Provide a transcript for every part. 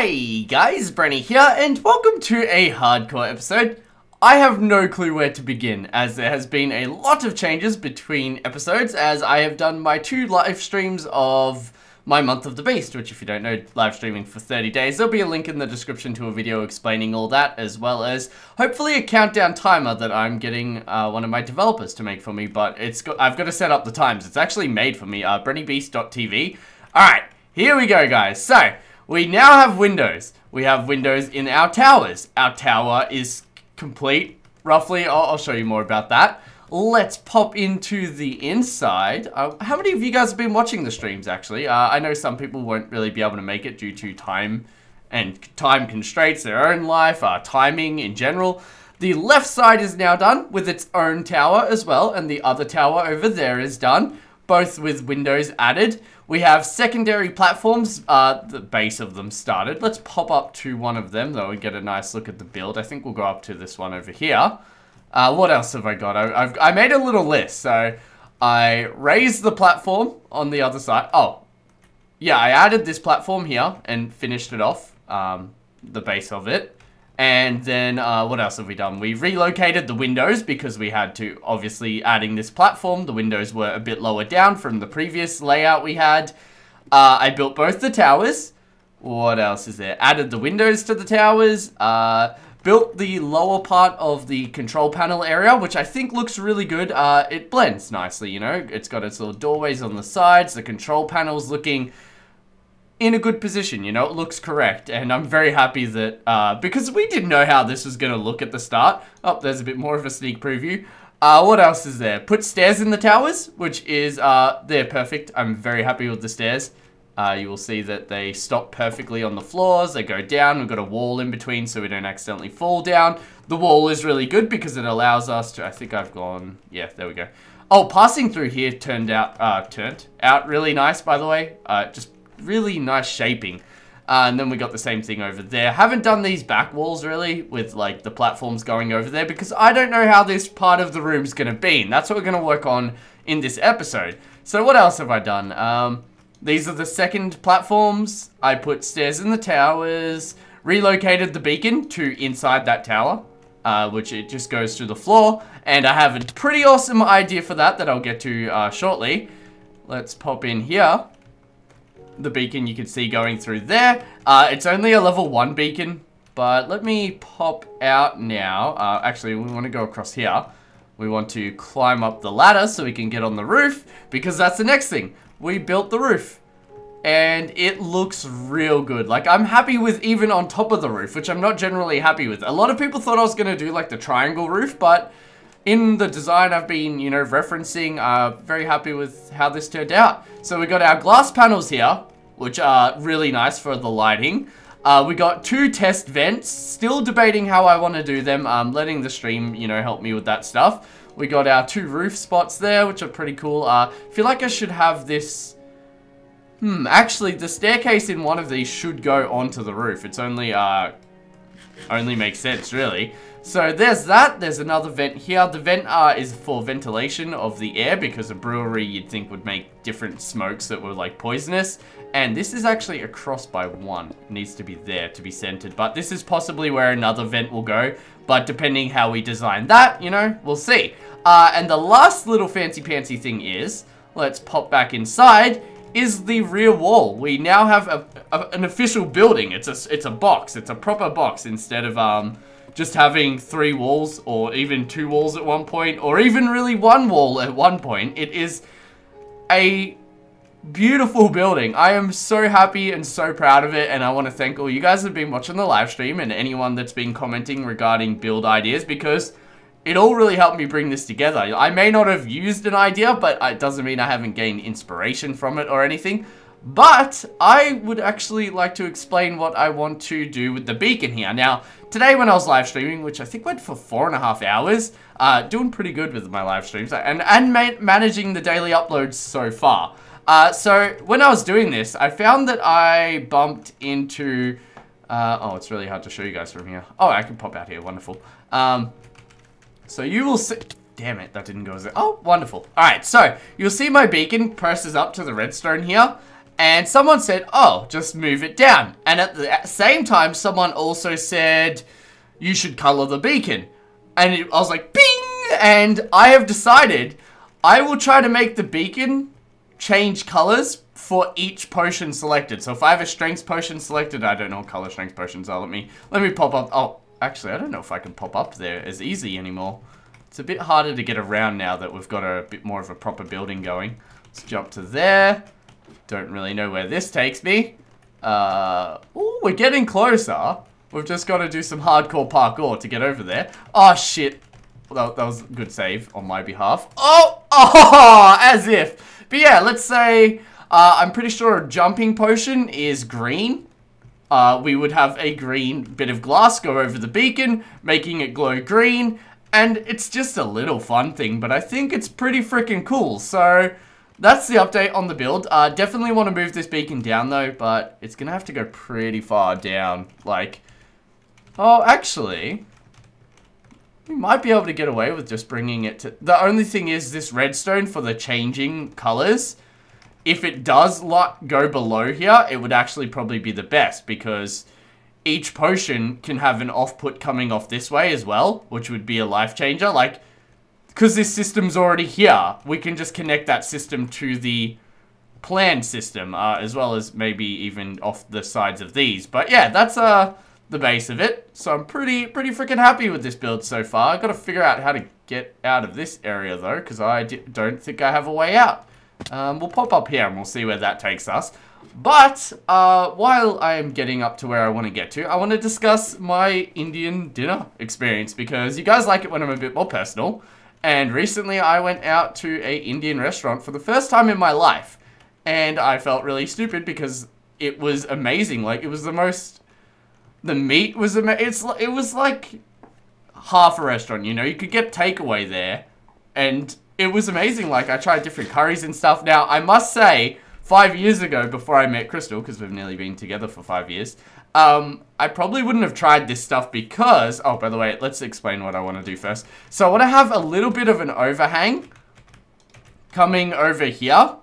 Hey guys, Brenny here, and welcome to a hardcore episode. I have no clue where to begin, as there has been a lot of changes between episodes, as I have done my 2 live streams of my month of the beast, which if you don't know, live streaming for 30 days, there'll be a link in the description to a video explaining all that, as well as hopefully a countdown timer that I'm getting one of my developers to make for me, but I've got to set up the times. It's actually made for me, BrenyBeast.tv. Alright, here we go guys. So, we now have windows. We have windows in our towers. Our tower is complete, roughly. I'll show you more about that. Let's pop into the inside. How many of you guys have been watching the streams, actually? I know some people won't really be able to make it due to time constraints, their own life, timing in general. The left side is now done with its own tower as well, and the other tower over there is done, both with windows added. We have secondary platforms, the base of them started. Let's pop up to one of them, though, and get a nice look at the build. I think we'll go up to this one over here. What else have I got? I made a little list, so I raised the platform on the other side. Oh, yeah, I added this platform here and finished it off, the base of it. And then, what else have we done? We relocated the windows because we had to, obviously, adding this platform. The windows were a bit lower down from the previous layout we had. I built both the towers. What else is there? Added the windows to the towers. Built the lower part of the control panel area, which I think looks really good. It blends nicely, you know. It's got its little doorways on the sides. The control panel's looking in a good position, you know, it looks correct, and I'm very happy that, because we didn't know how this was going to look at the start. Oh, there's a bit more of a sneak preview. What else is there? Put stairs in the towers, which is, they're perfect. I'm very happy with the stairs. You will see that they stop perfectly on the floors, they go down, we've got a wall in between so we don't accidentally fall down. The wall is really good because it allows us to, I think I've gone, yeah, there we go. Oh, passing through here turned out really nice, by the way. Just really nice shaping. And then we got the same thing over there. Haven't done these back walls really with like the platforms going over there because I don't know how this part of the room's gonna be, and that's what we're gonna work on in this episode. So what else have I done? These are the second platforms. I put stairs in the towers, relocated the beacon to inside that tower, which it just goes through the floor, and I have a pretty awesome idea for that I'll get to shortly. Let's pop in here. The beacon you can see going through there. It's only a level 1 beacon, but let me pop out now. Actually, we want to go across here. We want to climb up the ladder so we can get on the roof, because that's the next thing. We built the roof, and it looks real good. Like, I'm happy with even on top of the roof, which I'm not generally happy with. A lot of people thought I was going to do, like, the triangle roof, but in the design I've been, you know, referencing, very happy with how this turned out. So we got our glass panels here, which are really nice for the lighting. We got 2 test vents, still debating how I want to do them, letting the stream, you know, help me with that stuff. We got our 2 roof spots there, which are pretty cool. Feel like I should have this, actually the staircase in one of these should go onto the roof. It's only makes sense really. So there's that. There's another vent here. The vent is for ventilation of the air, because a brewery you'd think would make different smokes that were like poisonous. And this is actually across by 1. It needs to be there to be centered. But this is possibly where another vent will go. But depending how we design that, you know, we'll see. And the last little fancy-pantsy thing is, let's pop back inside, is the rear wall. We now have an official building. It's a box. It's a proper box instead of just having 3 walls or even 2 walls at one point, or even really 1 wall at one point. It is a beautiful building. I am so happy and so proud of it, and I want to thank all you guys that have been watching the live stream and anyone that's been commenting regarding build ideas, because it all really helped me bring this together. I may not have used an idea, but it doesn't mean I haven't gained inspiration from it or anything. But I would actually like to explain what I want to do with the beacon here. Now, today when I was live streaming, which I think went for 4.5 hours, doing pretty good with my live streams, and managing the daily uploads so far. So when I was doing this, I found that I bumped into, oh, it's really hard to show you guys from here. Oh, I can pop out here, wonderful. So you will see, damn it, that didn't go as, oh, wonderful. All right, so you'll see my beacon presses up to the redstone here. And someone said, oh, just move it down. And at the same time, someone also said, you should color the beacon. And I was like, bing! And I have decided I will try to make the beacon change colors for each potion selected. So if I have a strength potion selected, I don't know what color strength potions are. Let me pop up. Oh, actually, I don't know if I can pop up there as easy anymore. It's a bit harder to get around now that we've got a bit more of a proper building going. Let's jump to there. Don't really know where this takes me. Ooh, we're getting closer. We've just got to do some hardcore parkour to get over there. Oh, shit. Well, that was a good save on my behalf. Oh, as if. But yeah, let's say, I'm pretty sure a jumping potion is green. We would have a green bit of glass go over the beacon, making it glow green. And it's just a little fun thing, but I think it's pretty freaking cool. So that's the update on the build. Definitely want to move this beacon down though, but it's going to have to go pretty far down. Like, oh, actually, we might be able to get away with just bringing it to... The only thing is this redstone for the changing colors. If it does go below here, it would actually probably be the best because each potion can have an off-put coming off this way as well, which would be a life changer. Like, because this system's already here, we can just connect that system to the planned system, as well as maybe even off the sides of these. But yeah, that's the base of it. So I'm pretty freaking happy with this build so far. I've got to figure out how to get out of this area though, because I don't think I have a way out. We'll pop up here and we'll see where that takes us. But while I am getting up to where I want to get to, I want to discuss my Indian dinner experience because you guys like it when I'm a bit more personal. And recently I went out to an Indian restaurant for the first time in my life. And I felt really stupid because it was amazing. Like, it was the meat was amazing. It was like half a restaurant, you know? You could get takeaway there. And it was amazing. Like, I tried different curries and stuff. Now, I must say, 5 years ago, before I met Crystal, because we've nearly been together for 5 years, I probably wouldn't have tried this stuff because... Oh, by the way, let's explain what I want to do first. So I want to have a little bit of an overhang coming over here.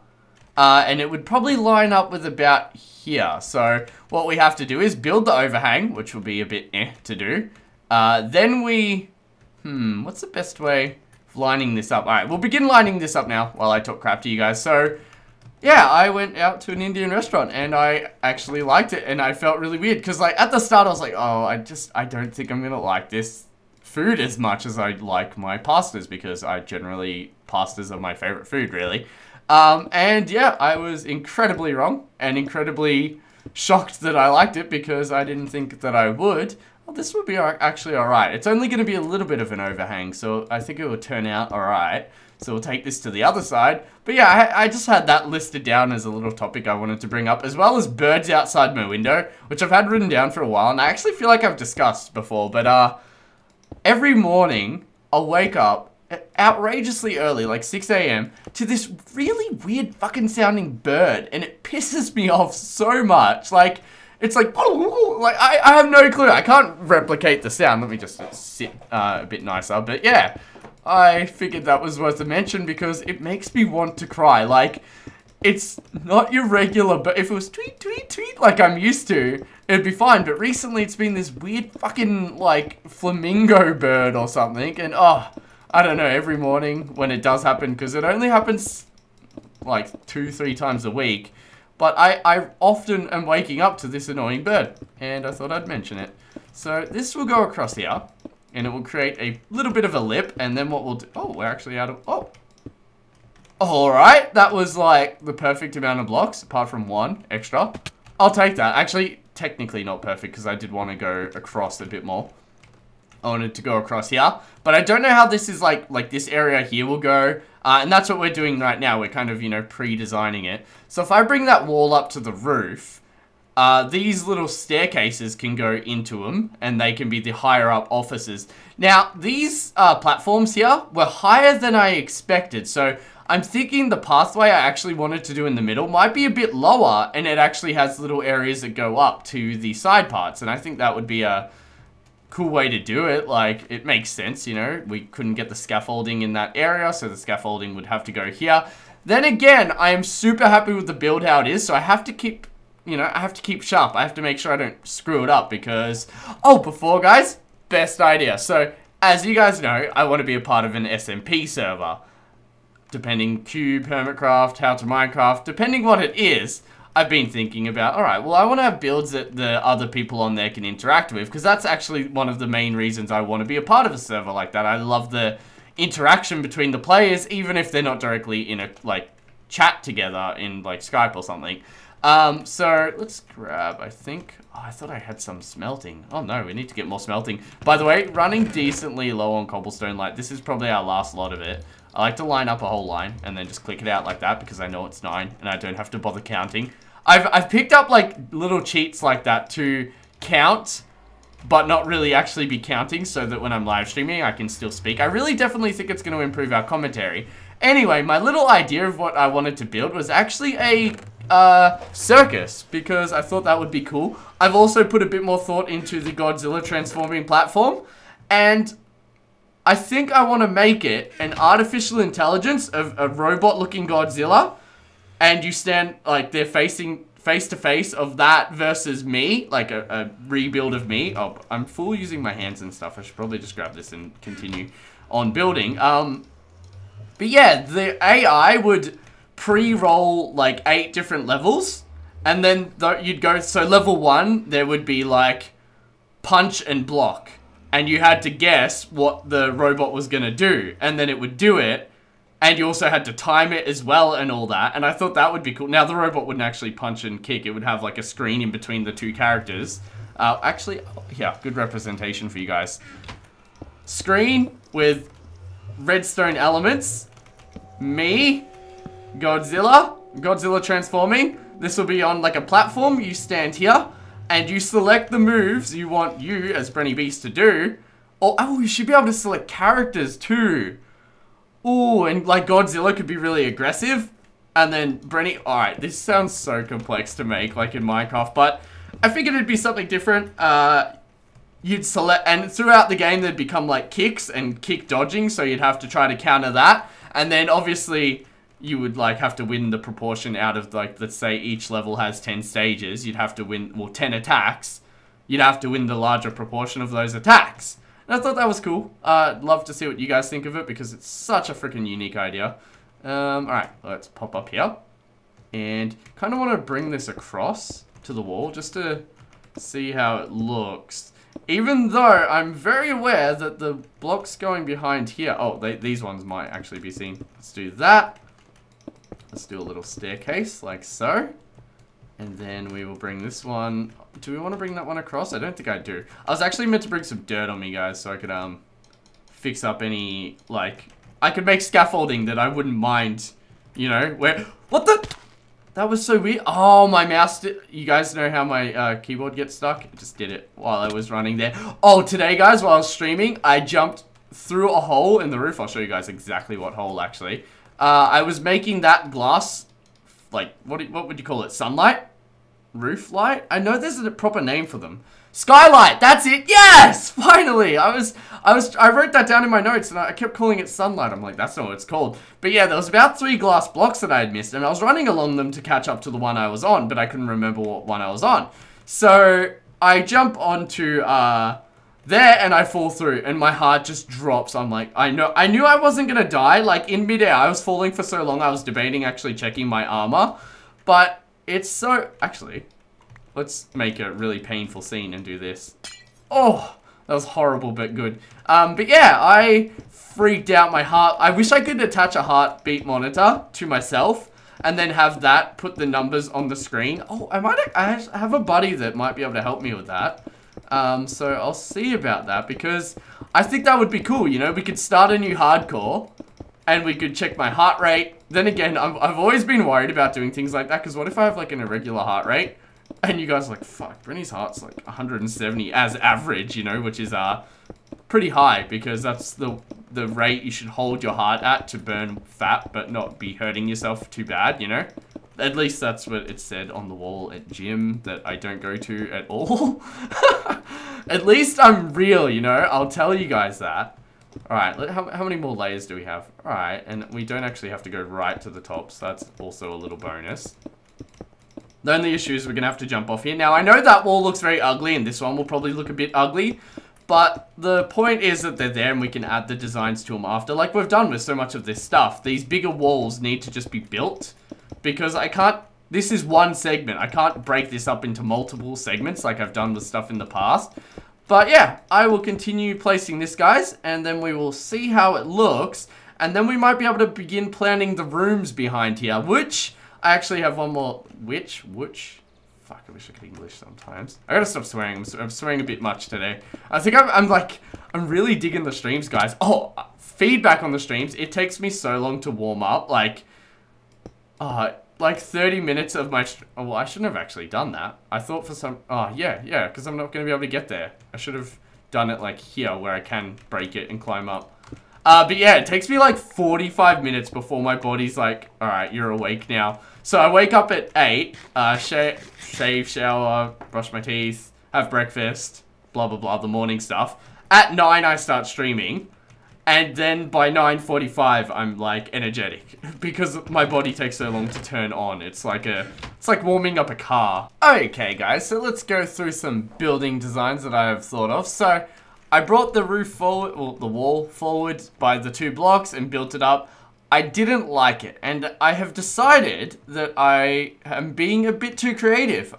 And it would probably line up with about here. So what we have to do is build the overhang, which will be a bit to do. Then we... what's the best way of lining this up? Alright, we'll begin lining this up now while I talk crap to you guys. So... yeah, I went out to an Indian restaurant and I actually liked it and I felt really weird because like at the start I was like, oh, I don't think I'm gonna like this food as much as I like my pastas because pastas are my favorite food really. And yeah, I was incredibly wrong and incredibly shocked that I liked it because I didn't think that I would. Well, this would be actually alright. It's only gonna be a little bit of an overhang, so I think it will turn out alright. So we'll take this to the other side. But yeah, I just had that listed down as a little topic I wanted to bring up, as well as birds outside my window, which I've had written down for a while, and I actually feel like I've discussed before, but every morning, I'll wake up outrageously early, like 6 AM, to this really weird fucking sounding bird, and it pisses me off so much. Like, it's like I have no clue. I can't replicate the sound. Let me just sit a bit nicer, but yeah. I figured that was worth a mention because it makes me want to cry. Like, it's not your regular, but if it was tweet, tweet, tweet like I'm used to, it'd be fine. But recently it's been this weird fucking, like, flamingo bird or something. And, oh, I don't know, every morning when it does happen, because it only happens, like, 2-3 times a week. But I often am waking up to this annoying bird. And I thought I'd mention it. So this will go across here. And it will create a little bit of a lip, and then what we'll do... Oh, we're actually out of... Oh. Alright, that was like the perfect amount of blocks, apart from one extra. I'll take that. Actually, technically not perfect, because I did want to go across a bit more. I wanted to go across here. But I don't know how this is like this area here will go. And that's what we're doing right now. We're kind of, you know, pre-designing it. So if I bring that wall up to the roof... these little staircases can go into them, and they can be the higher up offices. Now, these platforms here were higher than I expected, so I'm thinking the pathway I actually wanted to do in the middle might be a bit lower, and it actually has little areas that go up to the side parts, and I think that would be a cool way to do it. Like, it makes sense, you know, we couldn't get the scaffolding in that area, so the scaffolding would have to go here. Then again, I am super happy with the build how it is, so I have to keep, you know, I have to keep sharp. I have to make sure I don't screw it up because, oh, before guys, best idea. So, as you guys know, I want to be a part of an SMP server. Depending Cube, Hermitcraft, How to Minecraft, depending what it is, I've been thinking about, alright, well I want to have builds that the other people on there can interact with, because that's actually one of the main reasons I want to be a part of a server like that. I love the interaction between the players, even if they're not directly in a, like, chat together in, like, Skype or something. So, let's grab, I think, oh, I thought I had some smelting. Oh no, we need to get more smelting. By the way, running decently low on cobblestone, like, this is probably our last lot of it. I like to line up a whole line and then just click it out like that because I know it's 9 and I don't have to bother counting. I've picked up like little cheats like that to count, but not really actually be counting so that when I'm live streaming I can still speak. I really definitely think it's going to improve our commentary. Anyway, my little idea of what I wanted to build was actually a circus because I thought that would be cool. I've also put a bit more thought into the Godzilla transforming platform, and I think I want to make it an artificial intelligence of a robot-looking Godzilla, and you stand, like, they're facing face-to-face of that versus me, like a rebuild of me. Oh, I'm full using my hands and stuff. I should probably just grab this and continue on building. But yeah, the AI would pre-roll, like, 8 different levels, and then you'd go, so level 1, there would be, like, punch and block. And you had to guess what the robot was going to do. And then it would do it. And you also had to time it as well and all that. And I thought that would be cool. Now, the robot wouldn't actually punch and kick. It would have like a screen in between the 2 characters. Actually, yeah, good representation for you guys. Screen with redstone elements. Me. Godzilla transforming. This will be on like a platform. You stand here. And you select the moves you want you, as BrenyBeast, to do. Oh, you should be able to select characters, too. Oh, and, like, Godzilla could be really aggressive. And then alright, this sounds so complex to make, like in Minecraft. But I figured it'd be something different. You'd select, and throughout the game, there'd become, like, kicks and kick dodging. So you'd have to try to counter that. And then, obviously, you would, like, have to win the proportion out of, like, let's say each level has 10 stages. You'd have to win, well, 10 attacks. You'd have to win the larger proportion of those attacks. And I thought that was cool. I'd love to see what you guys think of it because it's such a freaking unique idea. Alright, let's pop up here. And kind of want to bring this across to the wall just to see how it looks. Even though I'm very aware that the blocks going behind here... Oh, these ones might actually be seen. Let's do that. Let's do a little staircase, like so. And then we will bring this one... Do we want to bring that one across? I don't think I do. I was actually meant to bring some dirt on me, guys, so I could, fix up any, like... I could make scaffolding that I wouldn't mind, you know, where... What the... That was so weird. Oh, my mouse... You guys know how my, keyboard gets stuck? It just did it while I was running there. Oh, today, guys, while I was streaming, I jumped through a hole in the roof. I'll show you guys exactly what hole, actually. I was making that glass, like, what would you call it? Sunlight? Roof light? I know there's a proper name for them. Skylight! That's it! Yes! Finally! I wrote that down in my notes and I kept calling it sunlight. I'm like, that's not what it's called. But yeah, there was about 3 glass blocks that I had missed and I was running along them to catch up to the one I was on, but I couldn't remember what one I was on. So, I jump onto, there and I fall through and my heart just drops. I'm like, I knew I wasn't gonna die. Like in midair, I was falling for so long I was debating actually checking my armor. But it's so, actually, let's make a really painful scene and do this. Oh, that was horrible but good. But yeah, I freaked out my heart. I wish I could attach a heartbeat monitor to myself and then have that put the numbers on the screen. Oh, I have a buddy that might be able to help me with that. So I'll see about that because I think that would be cool, you know, we could start a new hardcore and we could check my heart rate. Then again, I've always been worried about doing things like that because what if I have like an irregular heart rate and you guys are like, fuck, Brenny's heart's like 170 as average, you know, which is pretty high because that's the rate you should hold your heart at to burn fat but not be hurting yourself too bad, you know. At least that's what it said on the wall at gym that I don't go to at all. At least I'm real, you know? I'll tell you guys that. Alright, how many more layers do we have? Alright, and we don't actually have to go right to the top, so that's also a little bonus. The only issue is we're going to have to jump off here. Now, I know that wall looks very ugly, and this one will probably look a bit ugly. But the point is that they're there, and we can add the designs to them after. Like we've done with so much of this stuff. These bigger walls need to just be built. Because I can't... This is one segment. I can't break this up into multiple segments like I've done with stuff in the past. But yeah, I will continue placing this, guys. And then we will see how it looks. And then we might be able to begin planning the rooms behind here. Which... I actually have one more. Which? Fuck, I wish I could English sometimes. I gotta stop swearing. I'm swearing a bit much today. I think I'm really digging the streams, guys. Oh, feedback on the streams. It takes me so long to warm up. Like 30 minutes of my... Oh, well, I shouldn't have actually done that. I thought for some... Oh, yeah, because I'm not going to be able to get there. I should have done it, like, here, where I can break it and climb up. But yeah, it takes me like 45 minutes before my body's like, alright, you're awake now. So I wake up at 8, shave, shower, brush my teeth, have breakfast, blah, blah, blah, the morning stuff. At 9, I start streaming. And then by 9:45, I'm like energetic because my body takes so long to turn on. It's like warming up a car. Okay, guys, so let's go through some building designs that I have thought of. So I brought the roof forward, or the wall forward by the 2 blocks and built it up. I didn't like it, and I have decided that I am being a bit too creative,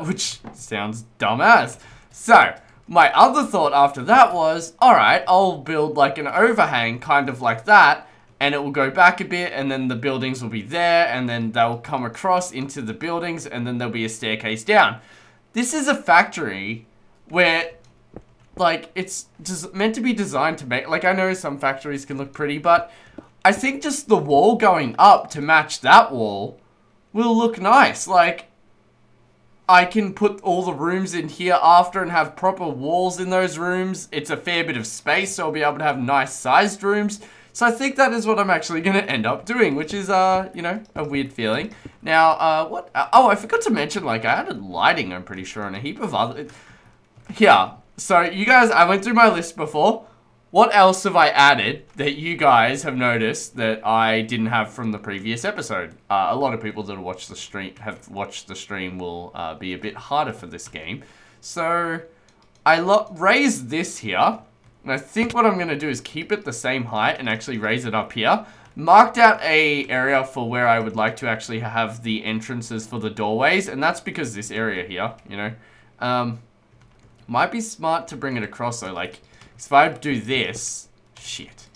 which sounds dumbass. So, my other thought after that was, alright, I'll build like an overhang, kind of like that, and it will go back a bit, and then the buildings will be there, and then they'll come across into the buildings, and then there'll be a staircase down. This is a factory where... like, it's just meant to be designed to make... Like, I know some factories can look pretty, but I think just the wall going up to match that wall will look nice. Like, I can put all the rooms in here after and have proper walls in those rooms. It's a fair bit of space, so I'll be able to have nice-sized rooms. So I think that is what I'm actually going to end up doing, which is, you know, a weird feeling. Now, what... oh, I forgot to mention, like, I added lighting, I'm pretty sure, and a heap of other... Here... So, you guys, I went through my list before. What else have I added that you guys have noticed that I didn't have from the previous episode? A lot of people that have watched the stream will be a bit harder for this game. So, I raised this here. And I think what I'm going to do is keep it the same height and actually raise it up here. Marked out a area for where I would like to actually have the entrances for the doorways. And that's because this area here, you know. Might be smart to bring it across though, like, if I do this, shit.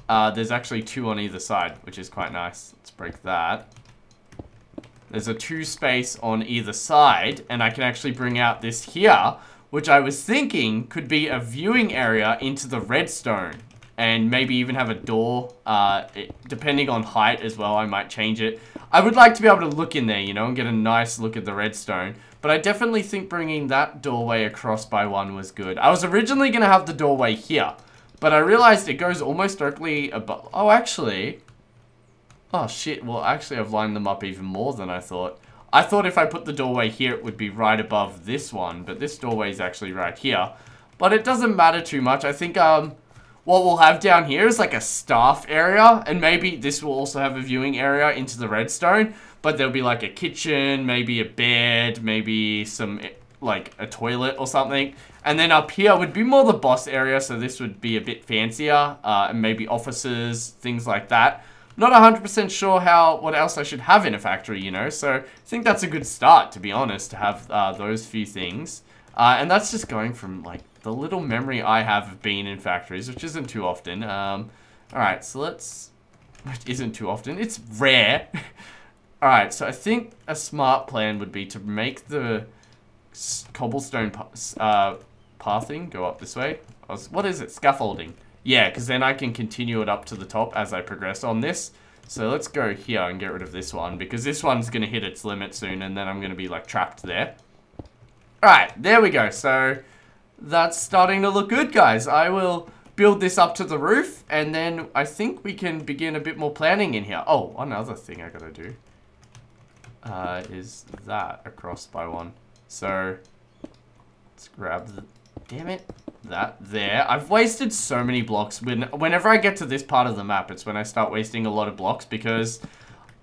There's actually 2 on either side, which is quite nice. Let's break that. There's a 2 space on either side, and I can actually bring out this here, which I was thinking could be a viewing area into the redstone. And maybe even have a door, depending on height as well, I might change it. I would like to be able to look in there, you know, and get a nice look at the redstone. But I definitely think bringing that doorway across by 1 was good. I was originally going to have the doorway here, but I realized it goes almost directly above... Oh, actually... Oh, shit. Well, actually, I've lined them up even more than I thought. I thought if I put the doorway here, it would be right above this one, but this doorway is actually right here. But it doesn't matter too much. I think, what we'll have down here is like a staff area, and maybe this will also have a viewing area into the redstone, but there'll be like a kitchen, maybe a bed, maybe some, like a toilet or something. And then up here would be more the boss area, so this would be a bit fancier, and maybe offices, things like that. Not 100% sure what else I should have in a factory, you know, so I think that's a good start, to be honest, to have those few things. And that's just going from, like, the little memory I have of being in factories, which isn't too often. Alright, so let's... It isn't too often. It's rare. Alright, so I think a smart plan would be to make the cobblestone pathing go up this way. What is it? Scaffolding. Yeah, because then I can continue it up to the top as I progress on this. So let's go here and get rid of this one, because this one's going to hit its limit soon, and then I'm going to be, like, trapped there. Alright, there we go. So... that's starting to look good, guys. I will build this up to the roof, and then I think we can begin a bit more planning in here. Oh, one other thing I gotta do is that across by 1. So, let's grab the... Damn it. that there. I've wasted so many blocks. Whenever I get to this part of the map, it's when I start wasting a lot of blocks because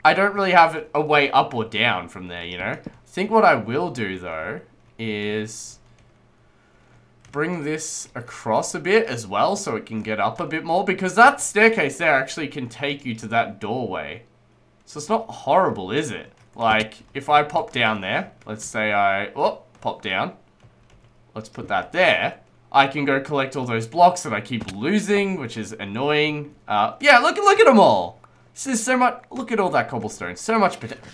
I don't really have a way up or down from there, you know? I think what I will do, though, is bring this across a bit as well so it can get up a bit more, because that staircase there actually can take you to that doorway. So it's not horrible, is it? Like, if I pop down there, let's say pop down. Let's put that there. I can go collect all those blocks that I keep losing, which is annoying. Yeah, look at them all. This is so much, look at all that cobblestone. So much potential.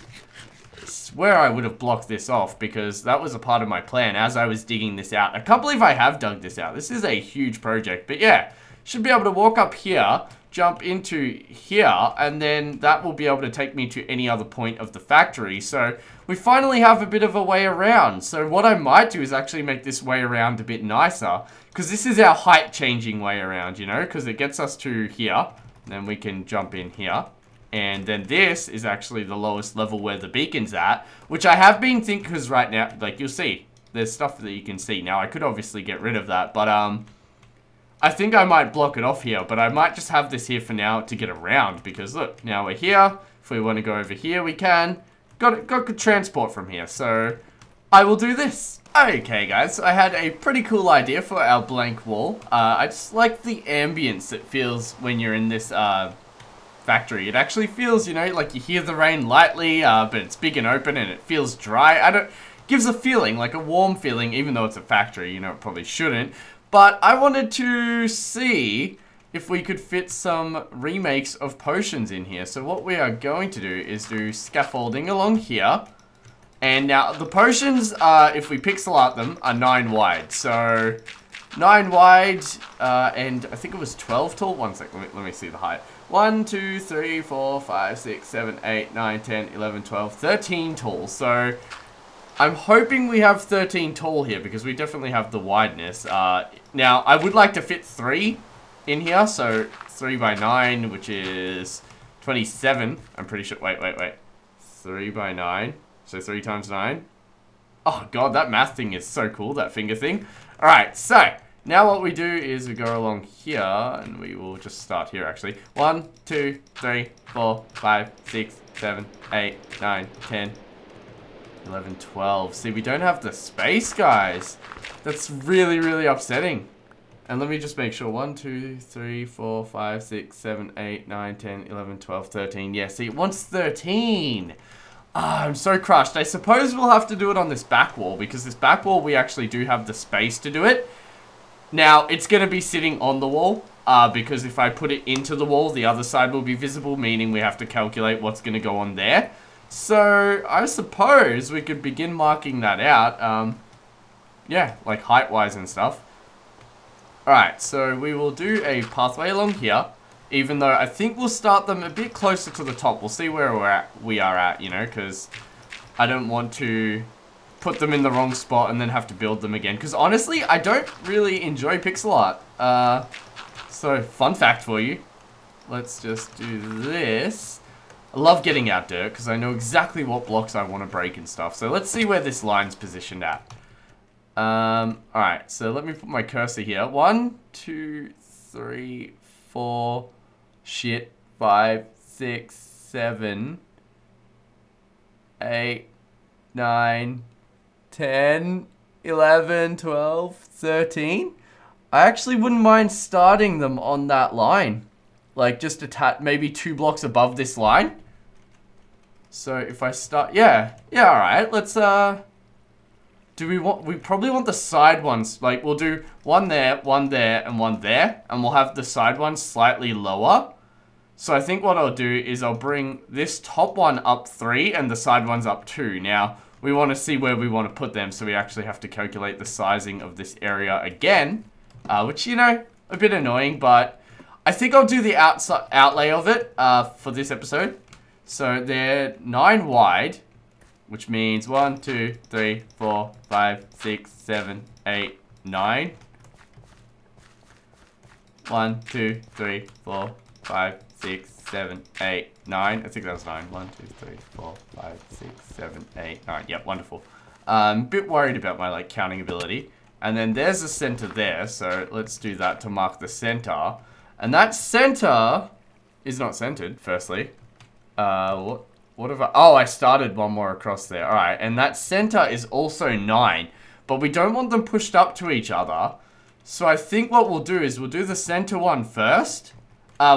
I swear I would have blocked this off because that was a part of my plan as I was digging this out. I can't believe I have dug this out. This is a huge project, but yeah, should be able to walk up here, jump into here, and then that will be able to take me to any other point of the factory. So we finally have a bit of a way around. So what I might do is actually make this way around a bit nicer, because this is our height changing way around, you know, because it gets us to here, then we can jump in here. And then this is actually the lowest level where the beacon's at, which I have been thinking, because right now, like, you'll see, there's stuff that you can see. Now, I could obviously get rid of that, but, I think I might block it off here, but I might just have this here for now to get around, because look, now we're here. If we want to go over here, we can. Got good transport from here, so I will do this. Okay, guys, I had a pretty cool idea for our blank wall. I just like the ambience it feels when you're in this, factory. It actually feels, you know, like you hear the rain lightly, but it's big and open and it feels dry. Gives a feeling, like a warm feeling, even though it's a factory, you know, it probably shouldn't. But I wanted to see if we could fit some remakes of potions in here. So what we are going to do is do scaffolding along here. And now the potions, if we pixel art them, are 9 wide. So 9 wide, and I think it was 12 tall. One sec, let me see the height. 1, 2, 3, 4, 5, 6, 7, 8, 9, 10, 11, 12, 13 tall. So I'm hoping we have 13 tall here because we definitely have the wideness. Now, I would like to fit 3 in here. So 3 by 9, which is 27. I'm pretty sure. Wait. 3 by 9. So 3 times 9. Oh, God, that math thing is so cool, that finger thing. All right, so now what we do is we go along here, and we will just start here, actually. 1, 2, 3, 4, 5, 6, 7, 8, 9, 10, 11, 12. See, we don't have the space, guys. That's really, really upsetting. And let me just make sure. 1, 2, 3, 4, 5, 6, 7, 8, 9, 10, 11, 12, 13. Yeah, see, it wants 13. Ah, I'm so crushed. I suppose we'll have to do it on this back wall, because this back wall, we actually do have the space to do it. Now, it's going to be sitting on the wall, because if I put it into the wall, the other side will be visible, meaning we have to calculate what's going to go on there. So, I suppose we could begin marking that out, yeah, like height-wise and stuff. Alright, so we will do a pathway along here, even though I think we'll start them a bit closer to the top. We'll see where we are at, you know, because I don't want to put them in the wrong spot and then have to build them again. Because honestly, I don't really enjoy pixel art. So, fun fact for you. Let's just do this. I love getting out dirt because I know exactly what blocks I want to break and stuff. So, let's see where this line's positioned at. Alright, so let me put my cursor here. 1, 2, 3, 4, 5, 6, 7, 8, 9, 10, 11, 12, 13. I actually wouldn't mind starting them on that line. Like, just maybe 2 blocks above this line. So, if I start... Yeah, alright. Let's, we probably want the side ones. Like, we'll do one there, and one there. And we'll have the side ones slightly lower. So, I think what I'll do is I'll bring this top one up 3 and the side ones up 2. Now, we want to see where we want to put them, so we actually have to calculate the sizing of this area again. Which, you know, a bit annoying, but I think I'll do the outlay of it for this episode. So they're 9 wide, which means 1, 2, 3, 4, 5, 6, 7, 8, 9. 1, 2, 3, 4, 5, 6, 7, 8, 9. I think that was 9. 1, 2, 3, 4, 5, 6, 7, 8, 9. Yep, wonderful. Bit worried about my, like, counting ability. And then there's a center there, so let's do that to mark the center. And that center is not centered, firstly. What have I... Oh, I started one more across there. Alright, and that center is also 9. But we don't want them pushed up to each other. So I think what we'll do is we'll do the center one first.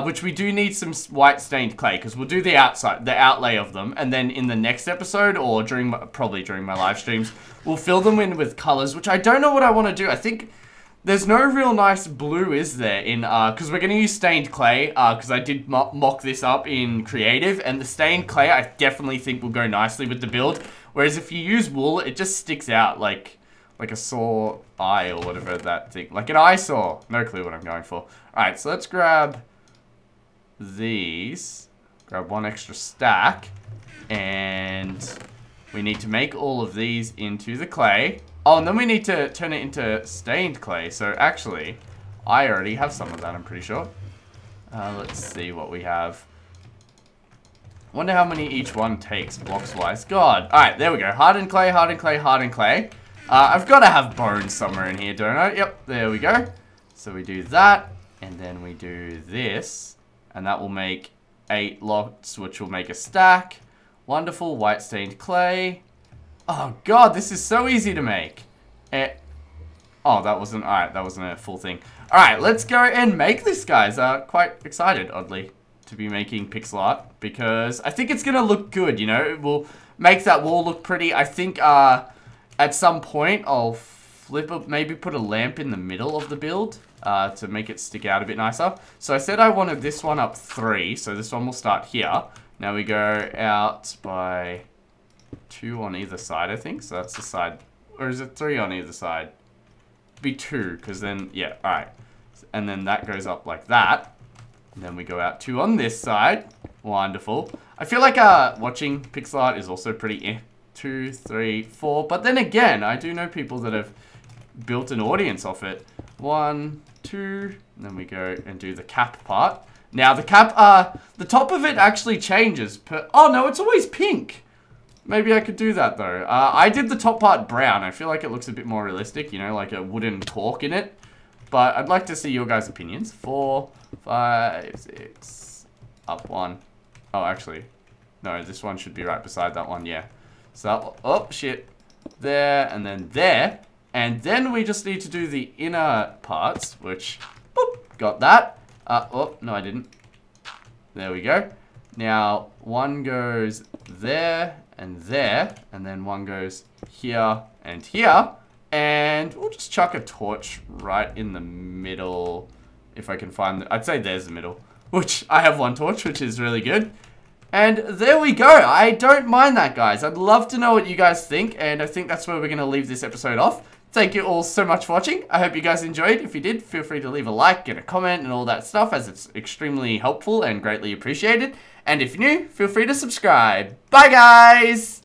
Which we do need some white stained clay, because we'll do the outlay of them. And then in the next episode, or probably during my live streams, we'll fill them in with colors, which I don't know what I want to do. I think there's no real nice blue, is there, in, because we're going to use stained clay, because I did mock this up in creative, and the stained clay I definitely think will go nicely with the build, whereas if you use wool, it just sticks out like a sore eye, or whatever that thing, like an eyesore. No clue what I'm going for. Alright, so let's grab these, grab one extra stack, and we need to make all of these into the clay. Oh, and then we need to turn it into stained clay. So actually, I already have some of that, I'm pretty sure. Let's see what we have. Wonder how many each one takes blocks-wise. God. Alright, there we go. Hardened clay, hardened clay, hardened clay. I've got to have bones somewhere in here, don't I? Yep, there we go. So we do that, and then we do this. And that will make 8 lots, which will make a stack. Wonderful, white stained clay. Oh god, this is so easy to make. Oh, that wasn't, alright, that wasn't a full thing. Alright, let's go and make this, guys. Quite excited, oddly, to be making pixel art, because I think it's gonna look good, you know? It will make that wall look pretty. I think, at some point, I'll maybe put a lamp in the middle of the build. To make it stick out a bit nicer. So I said I wanted this one up 3, so this one will start here. Now we go out by 2 on either side, I think. So that's the side, or is it 3 on either side? It'd be 2, because then, yeah, alright. And then that goes up like that. And then we go out 2 on this side. Wonderful. I feel like watching pixel art is also pretty 2, 3, 4. But then again, I do know people that have built an audience off it. 1, 2, and then we go and do the cap part. Now the cap, the top of it actually changes oh no, it's always pink. Maybe I could do that though. I did the top part brown. I feel like it looks a bit more realistic, you know, like a wooden cork in it. But I'd like to see your guys' opinions. 4, 5, 6, up 1. Oh, actually, no, this one should be right beside that one, yeah. So, oh shit, there, and then there. And then we just need to do the inner parts, which, boop, got that. Oh, no, I didn't. There we go. Now, one goes there, and then one goes here and here. And we'll just chuck a torch right in the middle, if I can find I'd say there's the middle, which I have one torch, which is really good. And there we go. I don't mind that, guys. I'd love to know what you guys think, and I think that's where we're going to leave this episode off. Thank you all so much for watching. I hope you guys enjoyed. If you did, feel free to leave a like and a comment and all that stuff, as it's extremely helpful and greatly appreciated. And if you're new, feel free to subscribe. Bye, guys!